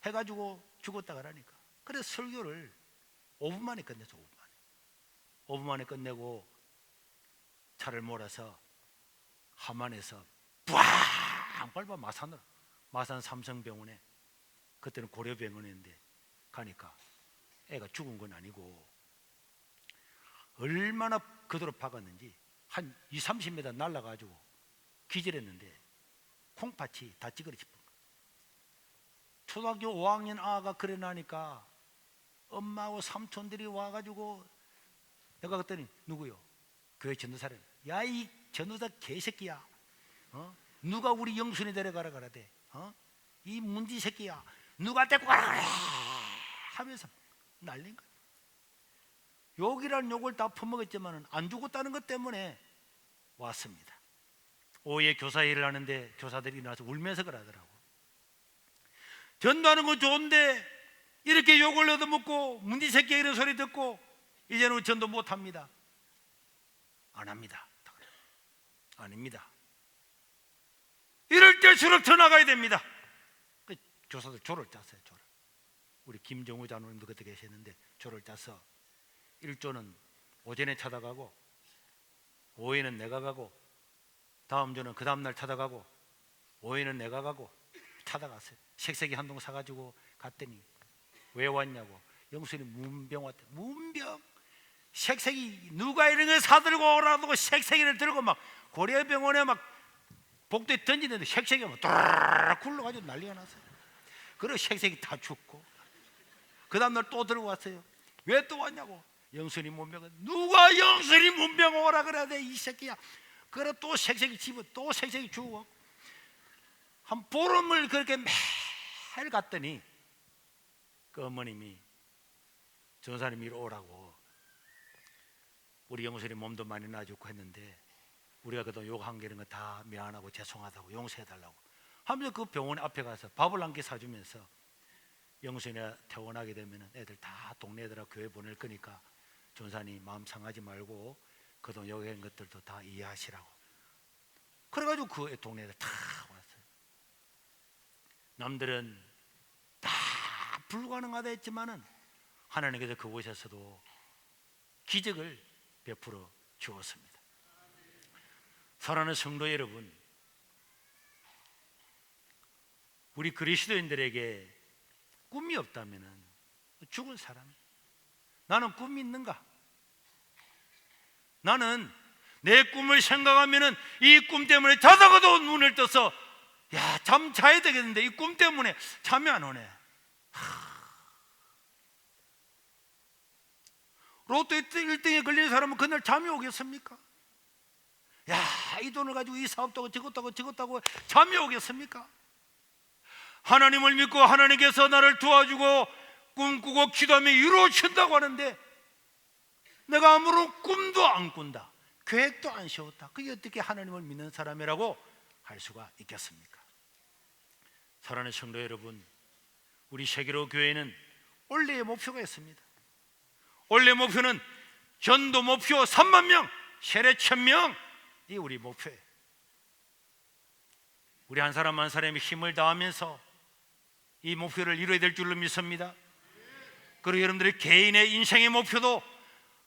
해가지고 죽었다 그러니까. 그래서 설교를 5분 만에 끝냈어. 5분 만에 끝내고 차를 몰아서 함안에서 빡 밟아 마산 삼성병원에, 그때는 고려병원인데 가니까 애가 죽은 건 아니고 얼마나 그대로 박았는지 한 20-30m 날아가지고 기절했는데 콩팥이 다 찌그러진 거예요. 초등학교 5학년 아가 그래 나니까 엄마하고 삼촌들이 와가지고 내가 그랬더니 누구요? 교회 전도사를. 야, 이 전도사 개새끼야, 누가 우리 영순이 데려가라 그러대. 이 문지 새끼야, 누가 데리고 가라 하면서 난린 거야. 욕이란 욕을 다 퍼먹었지만 안 죽었다는 것 때문에 왔습니다. 오후에 교사 일을 하는데 교사들이 나와서 울면서 그러더라고. 전도하는 건 좋은데 이렇게 욕을 얻어먹고 문지 새끼 이런 소리 듣고 이제는 전도 못합니다. 안 합니다. 아닙니다. 이럴 때일수록 더 나가야 됩니다. 그 교사들 조를 짰어요. 조를. 우리 김정우 장로님도 그때 계셨는데 조를 짜서 1조는 오전에 찾아가고 오후에는 내가 가고 다음 조는 그 다음날 찾아가고 오후에는 내가 가고 찾아갔어요. 색색이 한 동 사가지고 갔더니 왜 왔냐고. 영순이 문병 왔대. 문병? 색색이 누가 이런 거 사들고 오라고 색색이를 들고 막 고려병원에 막 복도에 던지는데 색색이 막 따라락 굴러가지고 난리가 났어요. 그리고 색색이 다 죽고 그 다음날 또 들고 왔어요. 왜 또 왔냐고. 영순이 문병은 누가 영순이 문병 오라 그래야 돼 이 새끼야. 그래 또 색색이 집어 또 색색이 죽어. 한 보름을 그렇게 매일 갔더니 그 어머님이 전사님 이리 오라고. 우리 영순이 몸도 많이 나아졌고 했는데 우리가 그동안 욕한 게 이런 거 다 미안하고 죄송하다고 용서해달라고 하면서 그 병원 앞에 가서 밥을 한 개 사주면서 영순이가 퇴원하게 되면 애들 다 동네 애들하고 교회 보낼 거니까 전사님 마음 상하지 말고 그동안 욕한 것들도 다 이해하시라고. 그래가지고 그 동네 애들 다 왔어요. 남들은 다 불가능하다 했지만은 하나님께서 그곳에서도 기적을 베풀어 주었습니다. 사랑하는 성도 여러분, 우리 그리스도인들에게 꿈이 없다면 죽은 사람. 나는 꿈이 있는가? 나는 내 꿈을 생각하면 이 꿈 때문에 자다가도 눈을 떠서 야, 잠 자야 되겠는데 이 꿈 때문에 잠이 안 오네. 로또 1등에 걸리는 사람은 그날 잠이 오겠습니까? 야, 이 돈을 가지고 이 사업도 하고 저것도 하고 잠이 오겠습니까? 하나님을 믿고 하나님께서 나를 도와주고 꿈꾸고 기도하며 이루어진다고 하는데 내가 아무런 꿈도 안 꾼다, 계획도 안 세웠다. 그게 어떻게 하나님을 믿는 사람이라고 할 수가 있겠습니까? 사랑하는 성도 여러분, 우리 세계로 교회는 원래의 목표가 있습니다. 원래 목표는 전도 목표 3만 명, 세례 1000명, 이 우리 목표예요. 우리 한 사람 한 사람이 힘을 다하면서 이 목표를 이루어야 될 줄로 믿습니다. 그리고 여러분들의 개인의 인생의 목표도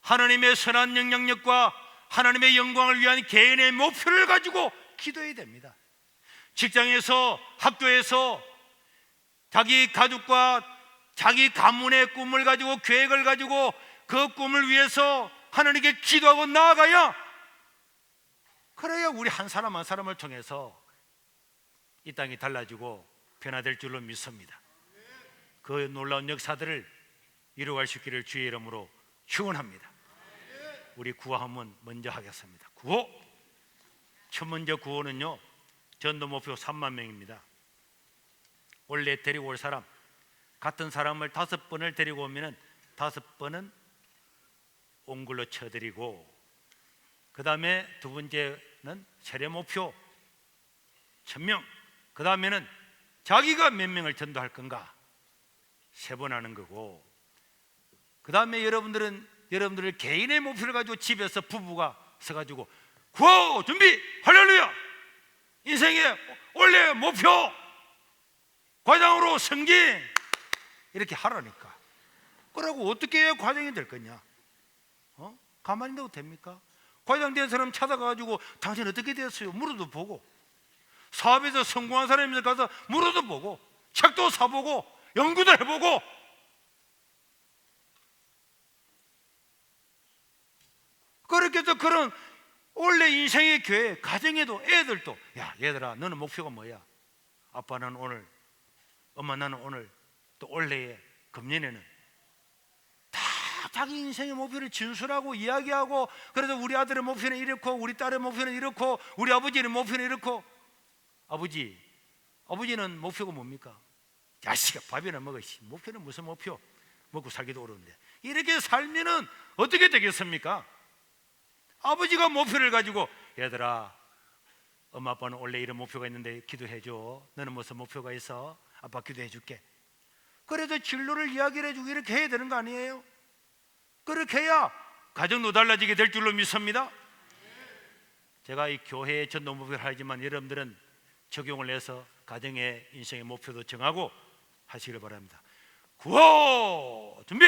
하나님의 선한 영향력과 하나님의 영광을 위한 개인의 목표를 가지고 기도해야 됩니다. 직장에서, 학교에서 자기 가족과 자기 가문의 꿈을 가지고 계획을 가지고 그 꿈을 위해서 하나님께 기도하고 나아가야, 그래야 우리 한 사람 한 사람을 통해서 이 땅이 달라지고 변화될 줄로 믿습니다. 그 놀라운 역사들을 이루어갈 수 있기를 주의 이름으로 축원합니다. 우리 구호하면 먼저 하겠습니다. 구호. 첫 번째 구호는요, 전도 목표 3만 명입니다. 원래 데리고 올 사람, 같은 사람을 5번을 데리고 오면은 5번은 온 걸로 쳐드리고, 그 다음에 두 번째는 세례 목표 1000명, 그 다음에는 자기가 몇 명을 전도할 건가 3번 하는 거고, 그 다음에 여러분들을 개인의 목표를 가지고 집에서 부부가 서가지고 구호 준비 할렐루야, 인생의 원래 목표 과장으로 승진, 이렇게 하라니까. 그러고 어떻게 해야 과장이 될 거냐? 가만히 둬도 됩니까? 과장 된 사람 찾아가가지고 당신 어떻게 되었어요? 물어도 보고, 사업에서 성공한 사람들 가서 물어도 보고, 책도 사보고, 연구도 해보고. 그렇게 해서 그런 원래 인생의 교회, 가정에도 애들도, 야 얘들아 너는 목표가 뭐야? 아빠 나는 오늘, 엄마 나는 오늘, 또 올해에, 금년에는 다 자기 인생의 목표를 진술하고 이야기하고, 그래서 우리 아들의 목표는 이렇고, 우리 딸의 목표는 이렇고, 우리 아버지의 목표는 이렇고. 아버지는 목표가 뭡니까? 야식아 밥이나 먹어. 목표는 무슨 목표? 먹고 살기도 어려운데. 이렇게 살면은 어떻게 되겠습니까? 아버지가 목표를 가지고, 얘들아 엄마 아빠는 원래 이런 목표가 있는데 기도해줘. 너는 무슨 목표가 있어? 아빠 기도해 줄게. 그래서 진로를 이야기를 해주고 이렇게 해야 되는 거 아니에요? 그렇게 해야 가정도 달라지게 될 줄로 믿습니다. 제가 이 교회의 전도 목표를 하지만 여러분들은 적용을 해서 가정의 인생의 목표도 정하고 하시길 바랍니다. 구호 준비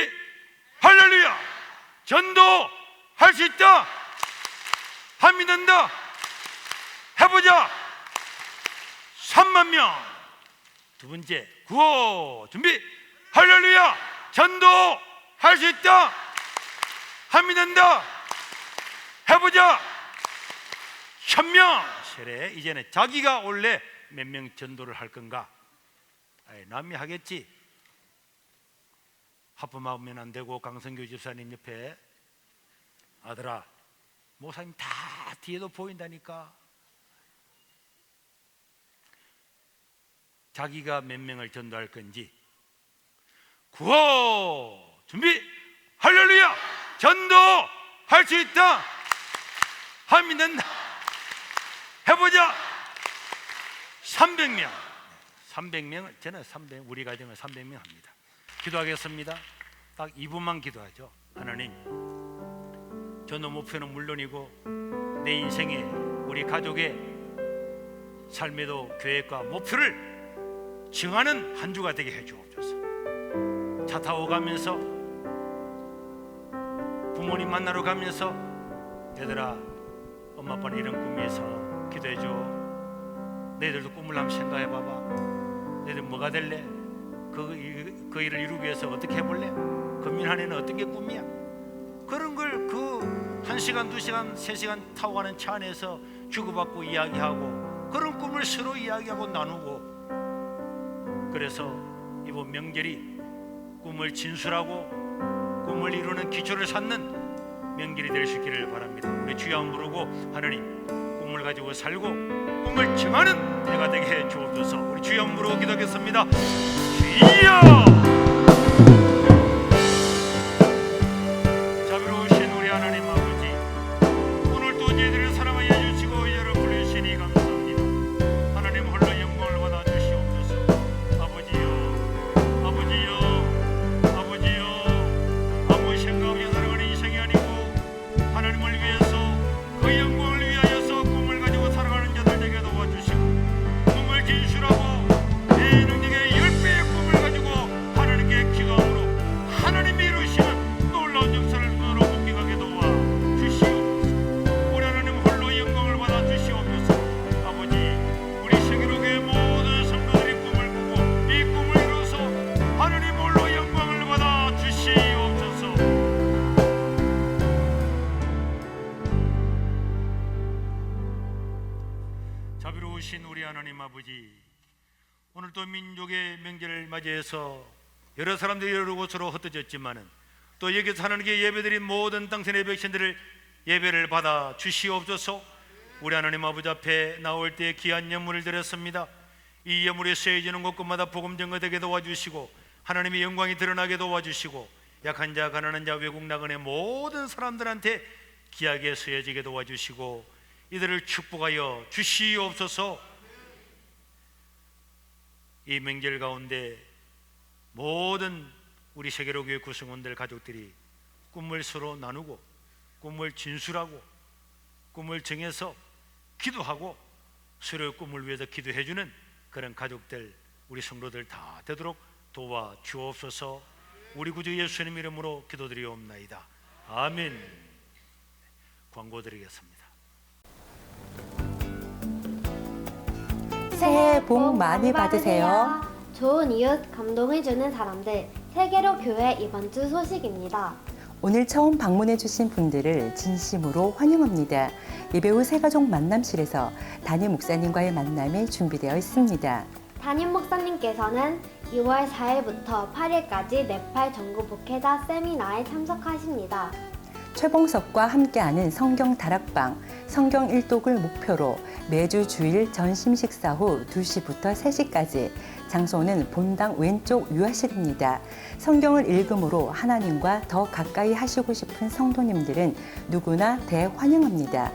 할렐루야, 전도 할 수 있다, 한 믿는다, 해보자 3만 명. 두 번째 구호 준비 할렐루야, 전도 할 수 있다, 한 믿는다, 해보자 1000명. 세례. 이제는 자기가 원래 몇 명 전도를 할 건가? 남이 하겠지. 하품하면 안 되고, 강성규 집사님 옆에 아들아 목사님 다 뒤에도 보인다니까. 자기가 몇 명을 전도할 건지. 구호 준비 할렐루야, 전도 할 수 있다, 한 믿는다, 해보자 300명. 300명, 저는 300, 우리 가정은 300명 합니다. 기도하겠습니다. 딱 2분만 기도하죠. 하나님, 전도 목표는 물론이고 내 인생에, 우리 가족의 삶에도 계획과 목표를 정하는 한 주가 되게 해주옵소서. 차 타고 가면서, 부모님 만나러 가면서, 얘들아 엄마 아빠는 이런 꿈이 있어, 기도해줘. 너희들도 꿈을 한번 생각해봐봐. 너희들 뭐가 될래? 그 일을 이루기 위해서 어떻게 해볼래? 금년 한 해는 어떤 게 꿈이야? 그런 걸 그 1시간, 2시간, 3시간 타고 가는 차 안에서 주고받고 이야기하고, 그런 꿈을 서로 이야기하고 나누고, 그래서 이번 명절이 꿈을 진술하고 꿈을 이루는 기초를 쌓는 명절이 될 수 있기를 바랍니다. 우리 주여 한번 부르고, 하나님 꿈을 가지고 살고 꿈을 정하는 때가 되게 해 주옵소서. 우리 주여 한번 부르고 기도하겠습니다. 주여, 자비로우신 우리 하나님 아버지, 오늘도 저희들을 사랑하여 주시고 여러 불러주시니 감사합니다. 하나님 홀로 영광을 받아 주시옵소서. 아버지여, 아버지여, 아버지여, 아무 생각없이 살아가는 인생이 아니고 하나님을 위해서, 그 영광을 위하여서 꿈을 가지고 살아가는 자들 되게 도와주시고, 꿈을 진술하고 내 능력의 10배의 꿈을 가지고 하나님 아버지, 오늘 또 민족의 명절을 맞이해서 여러 사람들이 여러 곳으로 흩어졌지만은 또 여기서 하나님께 예배드린 모든 당신의 백성들을 예배를 받아 주시옵소서. 우리 하나님 아버지 앞에 나올 때 귀한 예물을 드렸습니다. 이 예물이 쓰여지는 곳곳마다 복음 전거되게 도와주시고 하나님의 영광이 드러나게 도와주시고 약한 자, 가난한 자, 외국 나그네 모든 사람들한테 귀하게 쓰여지게 도와주시고 이들을 축복하여 주시옵소서. 이 명절 가운데 모든 우리 세계로 교회 구성원들 가족들이 꿈을 서로 나누고 꿈을 진술하고 꿈을 정해서 기도하고 서로의 꿈을 위해서 기도해주는 그런 가족들, 우리 성도들 다 되도록 도와 주옵소서. 우리 구주 예수님 이름으로 기도드리옵나이다. 아멘. 광고 드리겠습니다. 새해 복 많이 받으세요. 좋은 이웃, 감동해주는 사람들, 세계로 교회 이번 주 소식입니다. 오늘 처음 방문해 주신 분들을 진심으로 환영합니다. 예배 후 새가족 만남실에서 담임 목사님과의 만남이 준비되어 있습니다. 담임 목사님께서는 2월 4일부터 8일까지 네팔 전국 목회자 세미나에 참석하십니다. 최봉석과 함께하는 성경 다락방, 성경 일독을 목표로 매주 주일 점심 식사 후 2시부터 3시까지, 장소는 본당 왼쪽 유아실입니다. 성경을 읽음으로 하나님과 더 가까이 하시고 싶은 성도님들은 누구나 대환영합니다.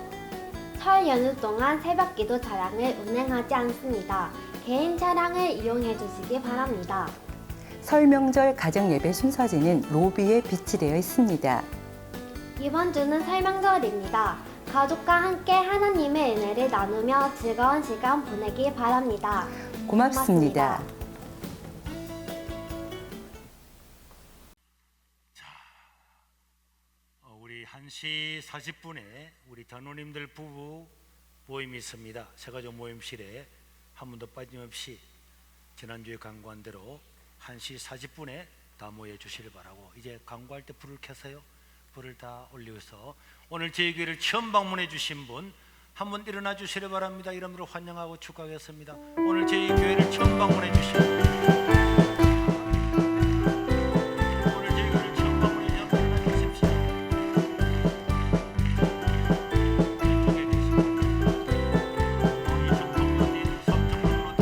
설 연휴 동안 새벽 기도 차량을 운행하지 않습니다. 개인 차량을 이용해 주시기 바랍니다. 설 명절 가정 예배 순서지는 로비에 비치되어 있습니다. 이번 주는 설 명절입니다. 가족과 함께 하나님의 은혜를 나누며 즐거운 시간 보내기 바랍니다. 고맙습니다. 우리 1시 40분에 우리 장로님들 부부 모임이 있습니다. 새가족 모임실에 한 번도 빠짐없이 지난주에 광고한 대로 1시 40분에 다 모여 주시길 바라고, 이제 광고할 때 불을 켜서요, 불을 다 올려서 오늘 저희 교회를 처음 방문해 주신 분 한 번 일어나 주시길 바랍니다. 이름으로 환영하고 축하하겠습니다. 오늘 저희 교회를 처음 방문해 주신 분, 오늘 저희 교회를 처음 방문해 주신 분 일어나 주십시오. 왼쪽에 계신 분, 우리 정동로님, 섬정동으로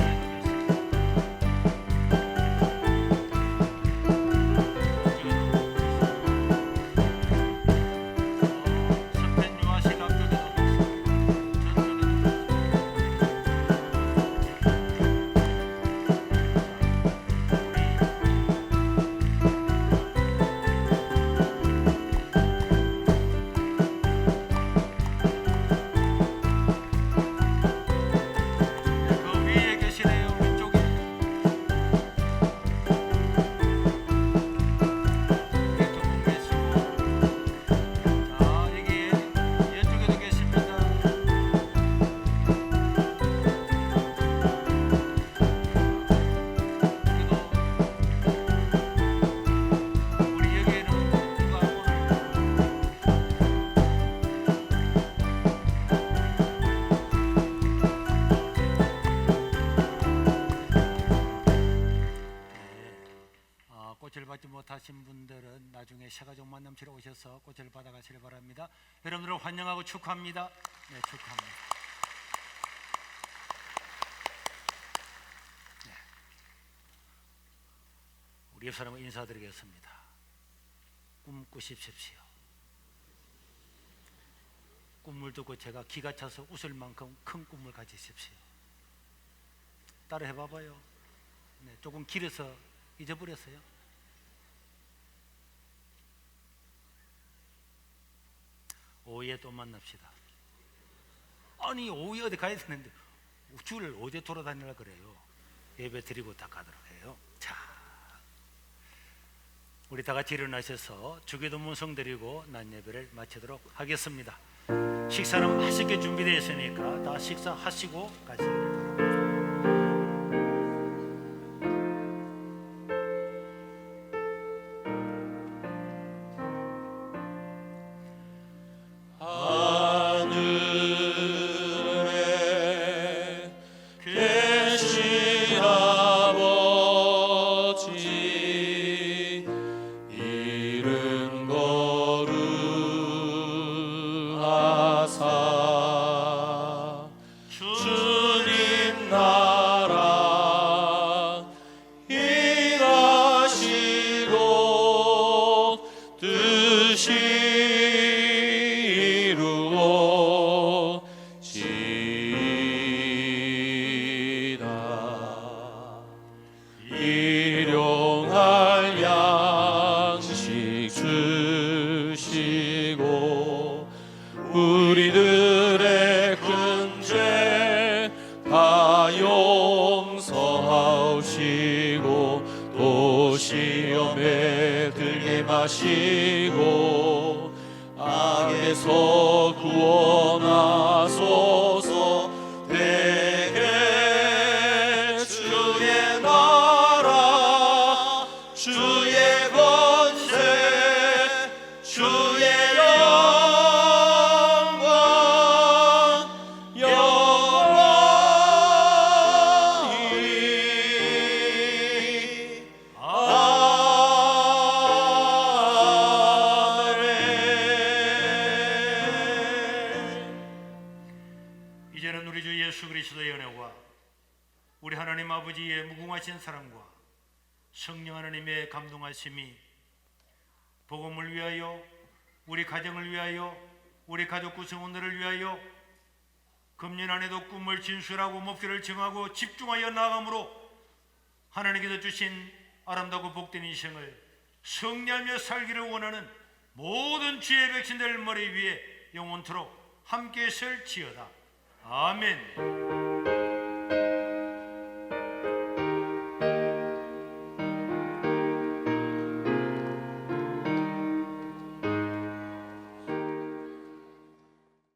꽃을 받지 못하신 분들은 나중에 새가족 만남실에 오셔서 꽃을 받아가시길 바랍니다. 여러분들을 환영하고 축하합니다. 네, 축하합니다. 네. 우리 옆 사람을 인사드리겠습니다. 꿈 꾸십시오. 꿈을 두고 제가 기가 차서 웃을 만큼 큰 꿈을 가지십시오. 따라 해봐봐요. 네, 조금 길어서 잊어버렸어요. 오후에 또 만납시다. 아니, 오후에 어디 가야 되는데 주를 어디 돌아다니라 그래요. 예배 드리고 다 가도록 해요. 자, 우리 다 같이 일어나셔서 주기도문 성드리고 난 예배를 마치도록 하겠습니다. 식사는 맛있게 준비되어 있으니까 다 식사하시고 가세요. 하늘에 또 시험에 들게 마시고 악에서 구원하소서. 대개 주의 나라 주의 권세 주의 영광 영원히 아멘. 이제는 우리 주 예수 그리스도의 은혜와 우리 하나님 아버지의 무궁하신 사랑과 성령 하나님의 감동하심이 복음을 위하여, 우리 가정을 위하여, 우리 가족 구성원들을 위하여 금년 안에도 꿈을 진술하고 목표를 정하고 집중하여 나아감으로 하나님께서 주신 아름다고 복된 인생을 승리하며 살기를 원하는 모든 주의 백성들 머리 위에 영원토록 함께 설지어다. 아멘.